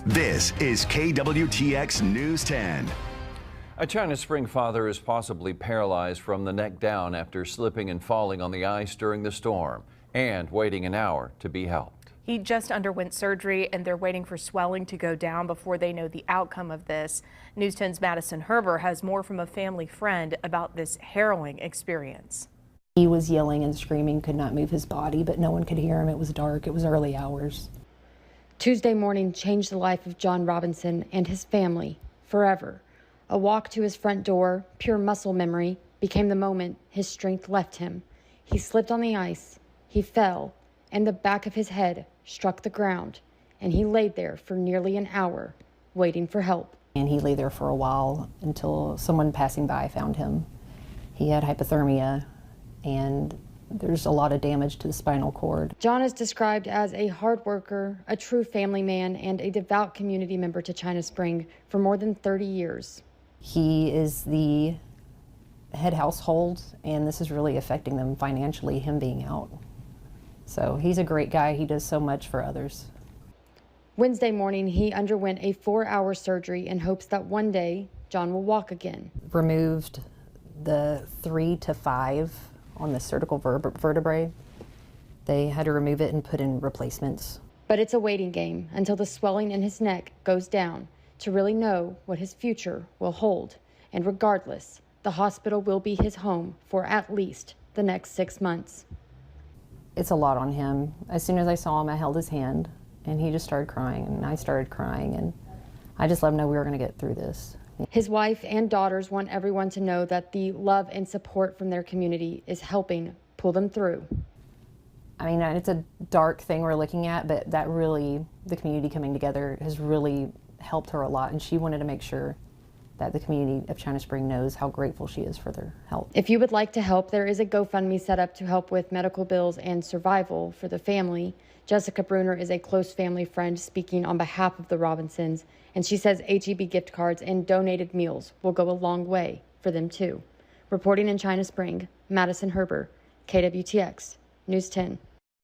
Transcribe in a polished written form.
This is KWTX News 10. A China Spring father is possibly paralyzed from the neck down after slipping and falling on the ice during the storm and waiting an hour to be helped. He just underwent surgery and they're waiting for swelling to go down before they know the outcome of this. News 10's Madison Herber has more from a family friend about this harrowing experience. He was yelling and screaming, could not move his body, but no one could hear him. It was dark. It was early hours. Tuesday morning changed the life of John Robinson and his family forever. A walk to his front door, pure muscle memory, became the moment his strength left him. He slipped on the ice, he fell, and the back of his head struck the ground, and he laid there for nearly an hour, waiting for help. And he lay there for a while until someone passing by found him. He had hypothermia, and there's a lot of damage to the spinal cord. John is described as a hard worker, a true family man, and a devout community member to China Spring for more than 30 years. He is the head household, and this is really affecting them financially, him being out. So he's a great guy. He does so much for others. Wednesday morning, he underwent a 4-hour surgery in hopes that one day John will walk again. Removed the 3 to 5 on the cervical vertebrae. They had to remove it and put in replacements. But it's a waiting game until the swelling in his neck goes down to really know what his future will hold. And regardless, the hospital will be his home for at least the next 6 months. It's a lot on him. As soon as I saw him, I held his hand, and he just started crying, and I started crying, and I just let him know we were going to get through this. His wife and daughters want everyone to know that the love and support from their community is helping pull them through. I mean, it's a dark thing we're looking at, but that really, the community coming together has really helped her a lot, and she wanted to make sure that the community of China Spring knows how grateful she is for their help. If you would like to help, there is a GoFundMe set up to help with medical bills and survival for the family. Jessica Bruner is a close family friend speaking on behalf of the Robinsons, and she says HEB gift cards and donated meals will go a long way for them too. Reporting in China Spring, Madison Herber, KWTX News 10.